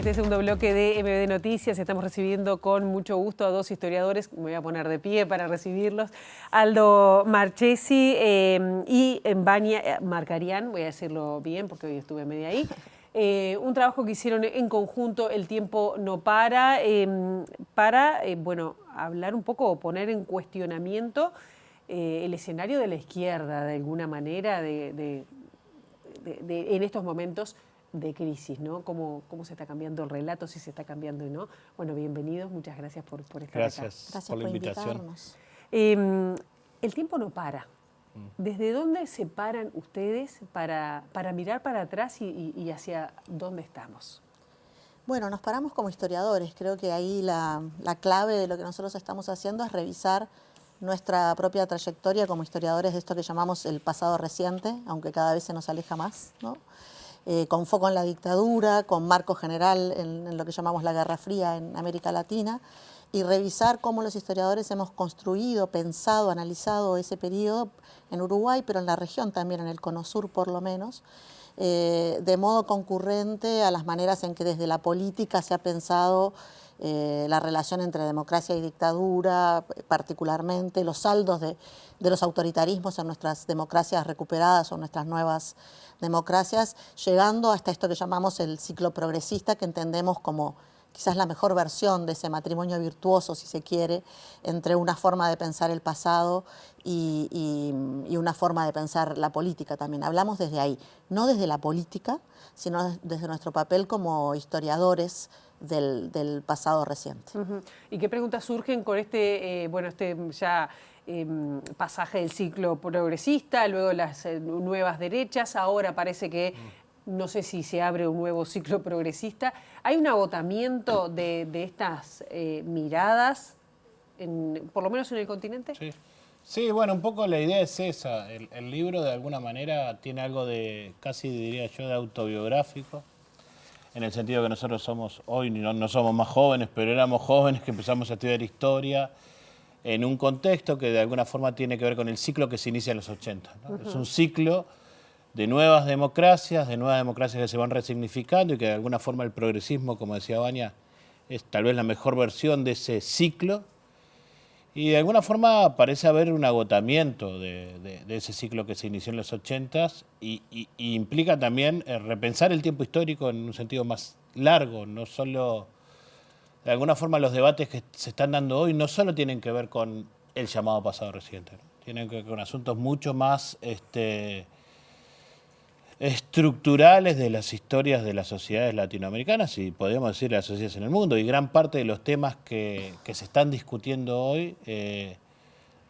este segundo bloque de MBD Noticias. Estamos recibiendo con mucho gusto a dos historiadores. Me voy a poner de pie para recibirlos. Aldo Marchesi y Vania Markarian, voy a decirlo bien porque hoy estuve media ahí. Un trabajo que hicieron en conjunto, El tiempo no para, bueno, hablar un poco o poner en cuestionamiento el escenario de la izquierda, de alguna manera, en estos momentos de crisis, ¿no? Cómo se está cambiando el relato, si se está cambiando o no. Bueno, bienvenidos, muchas gracias por estar acá. Gracias por la invitación. El tiempo no para. ¿Desde dónde se paran ustedes para mirar para atrás y hacia dónde estamos? Bueno, nos paramos como historiadores. Creo que ahí la clave de lo que nosotros estamos haciendo es revisar nuestra propia trayectoria como historiadores de esto que llamamos el pasado reciente, aunque cada vez se nos aleja más, ¿no? Con foco en la dictadura, con marco general en lo que llamamos la Guerra Fría en América Latina, y revisar cómo los historiadores hemos construido, pensado, analizado ese periodo en Uruguay, pero en la región también, en el Cono Sur por lo menos, de modo concurrente a las maneras en que desde la política se ha pensado la relación entre democracia y dictadura, particularmente los saldos de los autoritarismos en nuestras democracias recuperadas o nuestras nuevas democracias, llegando hasta esto que llamamos el ciclo progresista, que entendemos como quizás la mejor versión de ese matrimonio virtuoso, si se quiere, entre una forma de pensar el pasado y una forma de pensar la política también. Hablamos desde ahí, no desde la política, sino desde nuestro papel como historiadores del pasado reciente. ¿Y qué preguntas surgen con este pasaje del ciclo progresista, luego las nuevas derechas? Ahora parece que, no sé si se abre un nuevo ciclo progresista. ¿Hay un agotamiento de estas miradas, por lo menos en el continente? Sí, bueno, un poco la idea es esa. El libro de alguna manera tiene algo de, casi diría yo, de autobiográfico, en el sentido que nosotros somos, hoy no somos más jóvenes, pero éramos jóvenes que empezamos a estudiar historia en un contexto que de alguna forma tiene que ver con el ciclo que se inicia en los 80, ¿no? Es un ciclo de nuevas democracias que se van resignificando y que de alguna forma el progresismo, como decía Vania, es tal vez la mejor versión de ese ciclo. Y de alguna forma parece haber un agotamiento de ese ciclo que se inició en los 80s y implica también repensar el tiempo histórico en un sentido más largo, no solo, de alguna forma los debates que se están dando hoy no solo tienen que ver con el llamado pasado reciente, ¿no? Tienen que ver con asuntos mucho más estructurales de las historias de las sociedades latinoamericanas y podríamos decir de las sociedades en el mundo. Y gran parte de los temas que se están discutiendo hoy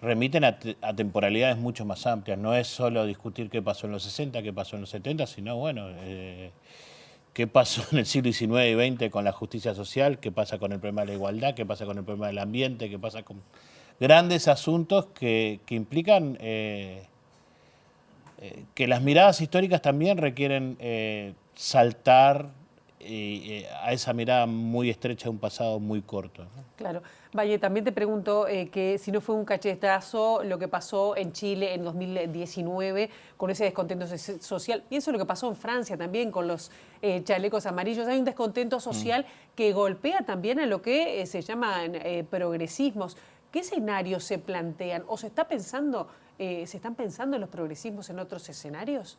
remiten a temporalidades mucho más amplias. No es solo discutir qué pasó en los 60, qué pasó en los 70, sino, bueno, qué pasó en el siglo XIX y XX con la justicia social, qué pasa con el problema de la igualdad, qué pasa con el problema del ambiente, qué pasa con grandes asuntos que implican que las miradas históricas también requieren saltar a esa mirada muy estrecha de un pasado muy corto, ¿no? Claro. Valle, también te pregunto que si no fue un cachetazo lo que pasó en Chile en 2019 con ese descontento social. Pienso lo que pasó en Francia también con los chalecos amarillos. Hay un descontento social que golpea también a lo que se llaman progresismos. ¿Qué escenarios se plantean o se están pensando los progresismos en otros escenarios?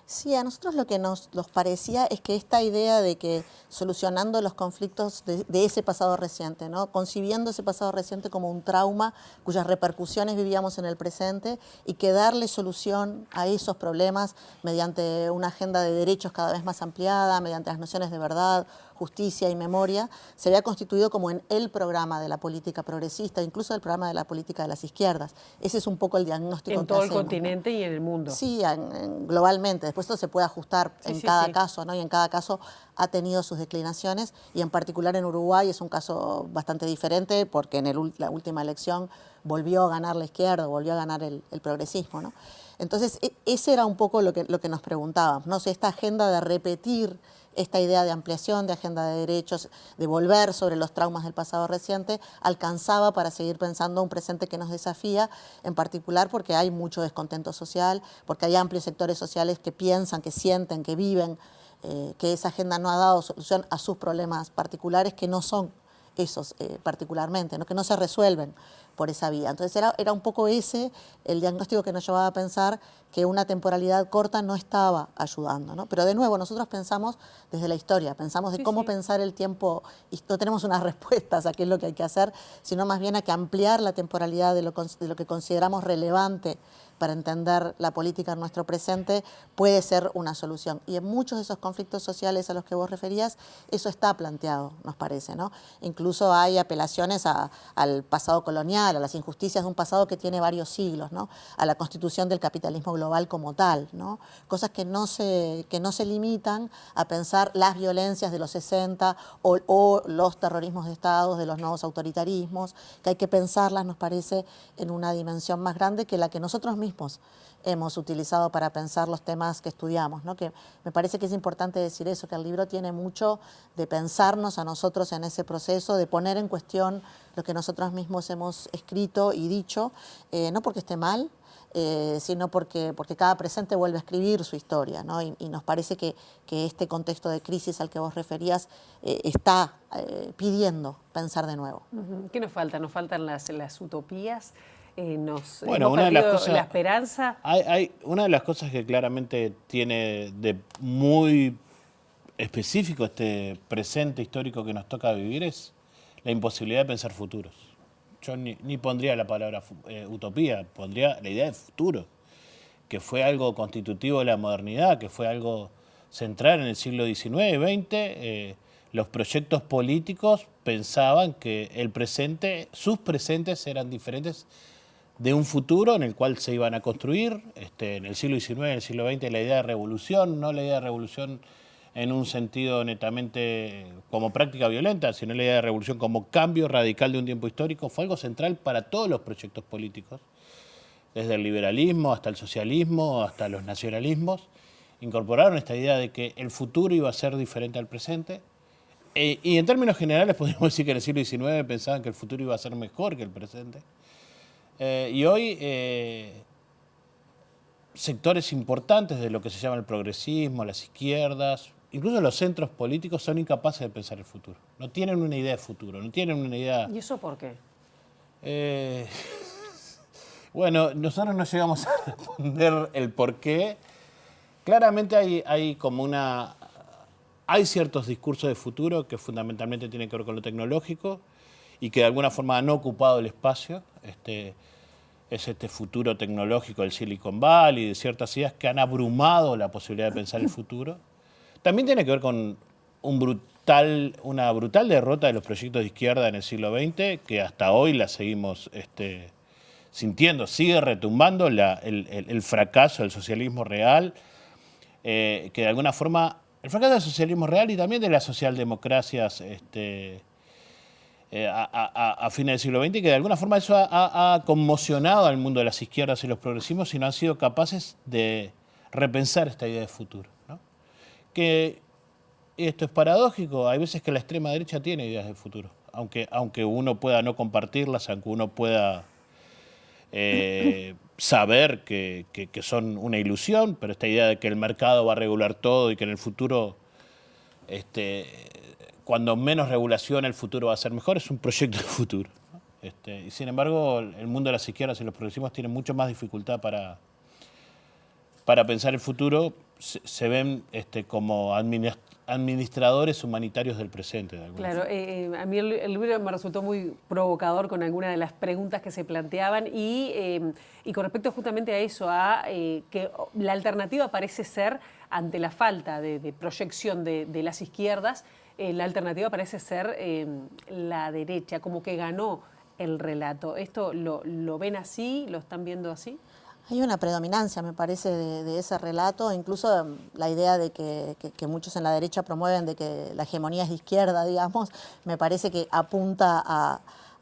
Sí, a nosotros lo que nos parecía es que esta idea de que solucionando los conflictos de ese pasado reciente, ¿no? Concibiendo ese pasado reciente como un trauma cuyas repercusiones vivíamos en el presente y que darle solución a esos problemas mediante una agenda de derechos cada vez más ampliada, mediante las nociones de verdad, justicia y memoria, se había constituido como en el programa de la política progresista, incluso el programa de la política de las izquierdas. Ese es un poco el diagnóstico en que todo hacemos, el continente, ¿no? Y en el mundo. Sí, globalmente. Después esto se puede ajustar en cada caso, ¿no? Y en cada caso ha tenido sus declinaciones, y en particular en Uruguay es un caso bastante diferente porque en la última elección volvió a ganar la izquierda, volvió a ganar el progresismo, ¿no? Entonces, ese era un poco lo que nos preguntábamos, ¿no? Si esta agenda de repetir esta idea de ampliación, de agenda de derechos, de volver sobre los traumas del pasado reciente, alcanzaba para seguir pensando un presente que nos desafía, en particular porque hay mucho descontento social, porque hay amplios sectores sociales que piensan, que sienten, que viven que esa agenda no ha dado solución a sus problemas particulares, que no son esos particularmente, ¿no? Que no se resuelven por esa vía. Entonces era un poco ese el diagnóstico que nos llevaba a pensar que una temporalidad corta no estaba ayudando, ¿no? Pero de nuevo, nosotros pensamos desde la historia, pensamos de cómo pensar el tiempo, y no tenemos unas respuestas a qué es lo que hay que hacer, sino más bien a que ampliar la temporalidad de lo que consideramos relevante para entender la política en nuestro presente puede ser una solución. Y en muchos de esos conflictos sociales a los que vos referías, eso está planteado, nos parece, ¿no? Incluso hay apelaciones al pasado colonial, a las injusticias de un pasado que tiene varios siglos, ¿no? A la constitución del capitalismo global como tal, ¿no? Cosas que no se limitan a pensar las violencias de los 60 o los terrorismos de estados de los nuevos autoritarismos, que hay que pensarlas, nos parece, en una dimensión más grande que la que nosotros mismos hemos utilizado para pensar los temas que estudiamos, ¿no? Que me parece que es importante decir eso, que el libro tiene mucho de pensarnos a nosotros en ese proceso, de poner en cuestión lo que nosotros mismos hemos escrito y dicho, no porque esté mal, sino porque cada presente vuelve a escribir su historia, ¿no? Y nos parece que este contexto de crisis al que vos referías está pidiendo pensar de nuevo. ¿Qué nos falta? Nos faltan las utopías. Bueno, hemos una de las perdido cosas, la esperanza. hay una de las cosas que claramente tiene de muy específico este presente histórico que nos toca vivir es la imposibilidad de pensar futuros. Yo ni pondría la palabra utopía, pondría la idea de futuro, que fue algo constitutivo de la modernidad, que fue algo central en el siglo XIX y XX. Los proyectos políticos pensaban que el presente, sus presentes eran diferentes de un futuro en el cual se iban a construir. En el siglo XIX, en el siglo XX, la idea de revolución, no la idea de revolución en un sentido netamente como práctica violenta, sino la idea de revolución como cambio radical de un tiempo histórico, fue algo central para todos los proyectos políticos, desde el liberalismo hasta el socialismo, hasta los nacionalismos. Incorporaron esta idea de que el futuro iba a ser diferente al presente. Y en términos generales podríamos decir que en el siglo XIX pensaban que el futuro iba a ser mejor que el presente. Y hoy sectores importantes de lo que se llama el progresismo, las izquierdas, incluso los centros políticos son incapaces de pensar el futuro. No tienen una idea de futuro, no tienen una idea... ¿Y eso por qué? Bueno, nosotros no llegamos a responder el por qué. Claramente hay como una... Hay ciertos discursos de futuro que fundamentalmente tienen que ver con lo tecnológico y que de alguna forma han ocupado el espacio. Es este futuro tecnológico del Silicon Valley, de ciertas ideas que han abrumado la posibilidad de pensar el futuro. También tiene que ver con una brutal derrota de los proyectos de izquierda en el siglo XX, que hasta hoy la seguimos sintiendo. Sigue retumbando el fracaso del socialismo real, que de alguna forma... El fracaso del socialismo real y también de las socialdemocracias a fines del siglo XX, que de alguna forma eso ha conmocionado al mundo de las izquierdas y los progresismos y no han sido capaces de repensar esta idea de futuro, ¿no? Que esto es paradójico, hay veces que la extrema derecha tiene ideas de futuro, aunque uno pueda no compartirlas, aunque uno pueda saber que son una ilusión, pero esta idea de que el mercado va a regular todo y que en el futuro, cuando menos regulación el futuro va a ser mejor, es un proyecto de futuro, ¿no? Y sin embargo, el mundo de las izquierdas y los progresismos tienen mucho más dificultad para pensar el futuro. Se ven como administradores humanitarios del presente. De alguna Claro, a mí el libro me resultó muy provocador con algunas de las preguntas que se planteaban y con respecto justamente a eso, que la alternativa parece ser, ante la falta de proyección de las izquierdas, la alternativa parece ser la derecha, como que ganó el relato. ¿Esto lo ven así? ¿Lo están viendo así? Hay una predominancia, me parece, de ese relato, incluso la idea de que muchos en la derecha promueven de que la hegemonía es de izquierda, digamos, me parece que apunta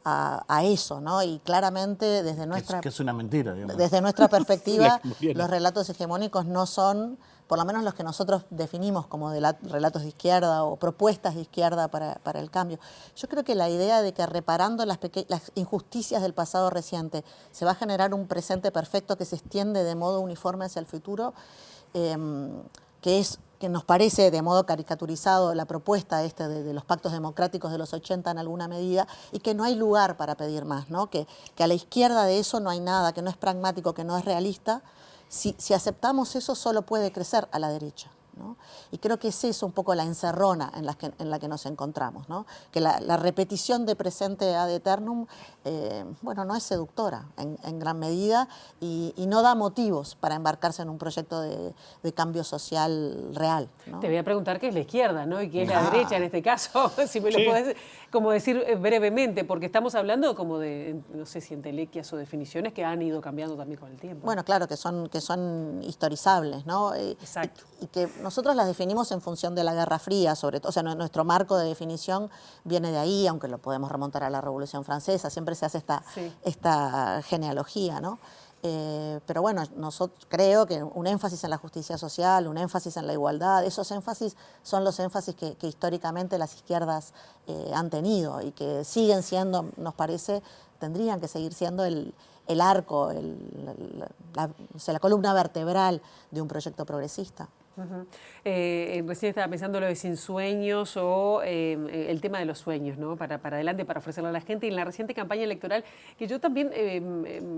a eso, ¿no? Y claramente desde nuestra... Que es una mentira, digamos. Desde nuestra perspectiva, los relatos hegemónicos no son, por lo menos los que nosotros definimos como relatos de izquierda o propuestas de izquierda para el cambio. Yo creo que la idea de que reparando las injusticias del pasado reciente se va a generar un presente perfecto que se extiende de modo uniforme hacia el futuro, que es que nos parece de modo caricaturizado la propuesta de los pactos democráticos de los 80 en alguna medida, y que no hay lugar para pedir más, ¿no? Que a la izquierda de eso no hay nada, que no es pragmático, que no es realista. Si aceptamos eso, solo puede crecer a la derecha, ¿no? Y creo que es eso un poco la encerrona en la que nos encontramos, ¿no? Que la repetición de presente ad eternum, bueno, no es seductora en gran medida, y no da motivos para embarcarse en un proyecto de cambio social real, ¿no? Te voy a preguntar qué es la izquierda, ¿no? Y qué es la derecha en este caso, si me lo podés como decir brevemente, porque estamos hablando como de, no sé si entelequias o definiciones que han ido cambiando también con el tiempo. Bueno, claro, que son historizables, ¿no? Exacto. Y que nosotros las definimos en función de la Guerra Fría, sobre todo. O sea, nuestro marco de definición viene de ahí, aunque lo podemos remontar a la Revolución Francesa, siempre se hace esta genealogía, ¿no? Pero bueno, creo que un énfasis en la justicia social, un énfasis en la igualdad, esos énfasis son los énfasis que históricamente las izquierdas han tenido y que siguen siendo, nos parece, tendrían que seguir siendo el arco, la columna vertebral de un proyecto progresista. Recién estaba pensando lo de Sin Sueños o el tema de los sueños, ¿no? Para adelante, para ofrecerle a la gente. Y en la reciente campaña electoral, que yo también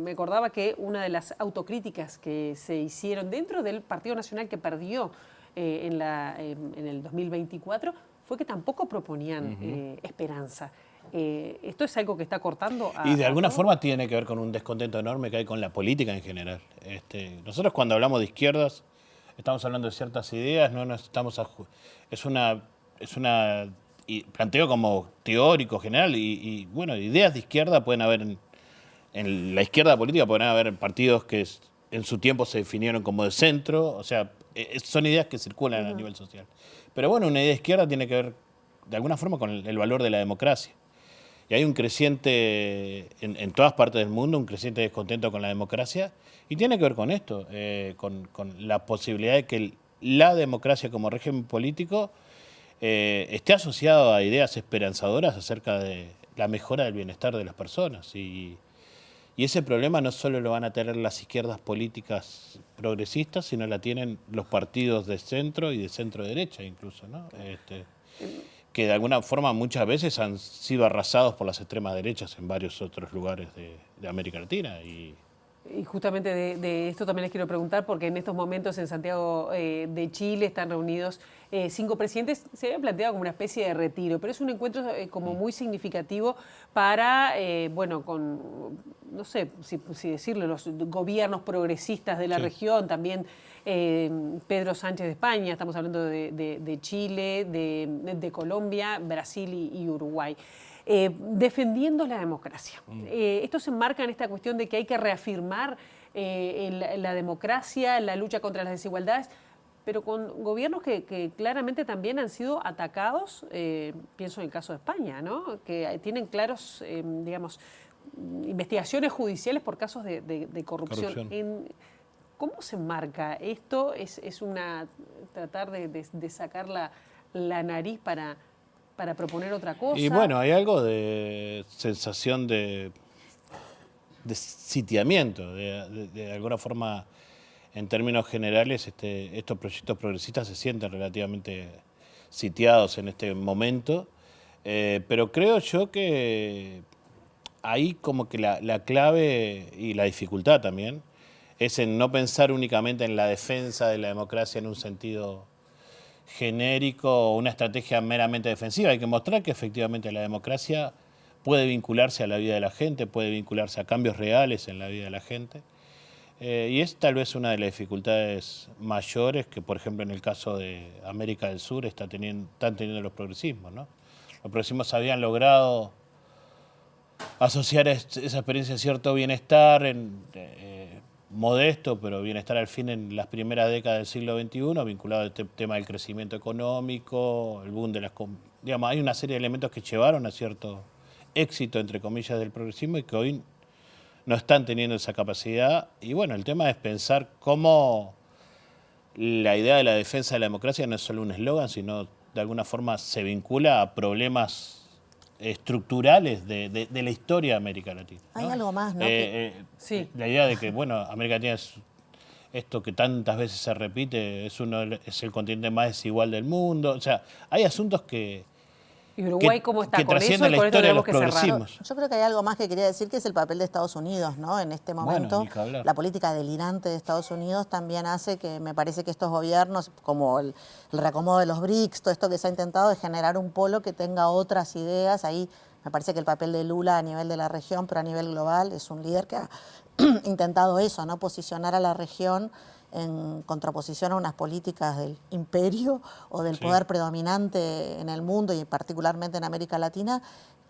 me acordaba que una de las autocríticas que se hicieron dentro del Partido Nacional que perdió en el 2024 fue que tampoco proponían esperanza. ¿Esto es algo que está cortando y de alguna forma tiene que ver con un descontento enorme que hay con la política en general. Nosotros cuando hablamos de izquierdas estamos hablando de ciertas ideas, no nos estamos planteo como teórico general y bueno, ideas de izquierda pueden haber en la izquierda política, pueden haber partidos que en su tiempo se definieron como de centro, o sea, son ideas que circulan a nivel social. Pero bueno, una idea de izquierda tiene que ver de alguna forma con el valor de la democracia. Y hay un creciente, en todas partes del mundo, un creciente descontento con la democracia, y tiene que ver con esto, con la posibilidad de que la democracia como régimen político esté asociado a ideas esperanzadoras acerca de la mejora del bienestar de las personas. Y ese problema no solo lo van a tener las izquierdas políticas progresistas, sino la tienen los partidos de centro y de centro derecha incluso, ¿no? Que de alguna forma muchas veces han sido arrasados por las extremas derechas en varios otros lugares de América Latina. Y justamente de esto también les quiero preguntar, porque en estos momentos en Santiago de Chile están reunidos 5 presidentes. Se había planteado como una especie de retiro, pero es un encuentro como muy significativo para, bueno, no sé si decirlo, los gobiernos progresistas de la región, también Pedro Sánchez de España, estamos hablando de Chile, de Colombia, Brasil y Uruguay. Defendiendo la democracia. Esto se enmarca en esta cuestión de que hay que reafirmar la democracia, la lucha contra las desigualdades, pero con gobiernos que claramente también han sido atacados, pienso en el caso de España, ¿no? Que tienen claros, digamos, investigaciones judiciales por casos de corrupción. ¿Cómo se enmarca esto? ¿Es tratar de sacar la nariz para proponer otra cosa? Y bueno, hay algo de sensación de sitiamiento, de alguna forma, en términos generales, estos proyectos progresistas se sienten relativamente sitiados en este momento, pero creo yo que ahí como que la clave y la dificultad también es en no pensar únicamente en la defensa de la democracia en un sentido genérico o una estrategia meramente defensiva. Hay que mostrar que efectivamente la democracia puede vincularse a la vida de la gente, puede vincularse a cambios reales en la vida de la gente. Y es tal vez una de las dificultades mayores que, por ejemplo, en el caso de América del Sur están teniendo los progresismos, ¿no? Los progresismos habían logrado asociar esa experiencia de cierto bienestar modesto, pero bienestar al fin en las primeras décadas del siglo XXI, vinculado al tema del crecimiento económico, el boom de las... Digamos, hay una serie de elementos que llevaron a cierto éxito, entre comillas, del progresismo y que hoy no están teniendo esa capacidad. Y bueno, el tema es pensar cómo la idea de la defensa de la democracia no es solo un eslogan, sino de alguna forma se vincula a problemas estructurales de la historia de América Latina, ¿no? Hay algo más, ¿no? Sí. La idea de que, bueno, América Latina esto que tantas veces se repite, es el continente más desigual del mundo. O sea, hay asuntos que... ¿Y Uruguay cómo está que con eso? trascienden Y la con esto historia de los tenemos que cerrar. progresismos. Yo creo que hay algo más que quería decir, que es el papel de Estados Unidos, ¿no? En este momento, ni que hablar. la política delirante de Estados Unidos también hace que me parece que estos gobiernos, como el reacomodo de los BRICS, todo esto que se ha intentado de generar un polo que tenga otras ideas. Ahí me parece que el papel de Lula a nivel de la región, pero a nivel global, es un líder que ha intentado eso, ¿no? Posicionar a la región en contraposición a unas políticas del imperio o del poder predominante en el mundo y particularmente en América Latina,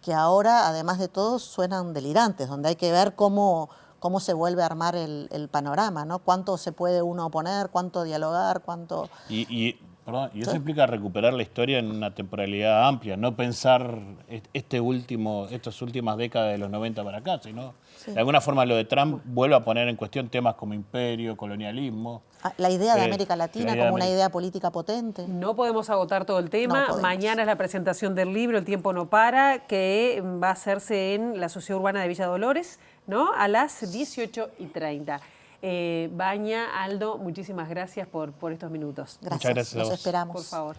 que ahora, además de todo, suenan delirantes, donde hay que ver cómo se vuelve a armar el panorama, ¿no? Cuánto se puede uno oponer, cuánto dialogar, cuánto... Perdón, y eso implica recuperar la historia en una temporalidad amplia, no pensar estas últimas décadas de los 90 para acá, sino de alguna forma lo de Trump vuelve a poner en cuestión temas como imperio, colonialismo. La idea de América Latina como una idea política potente. No podemos agotar todo el tema. No podemos. Mañana es la presentación del libro El tiempo no para, que va a hacerse en la Sociedad Urbana de Villa Dolores, ¿no? A las 18:30. Baña, Aldo, muchísimas gracias por estos minutos. Gracias. Muchas gracias a Los vos. esperamos. Por favor.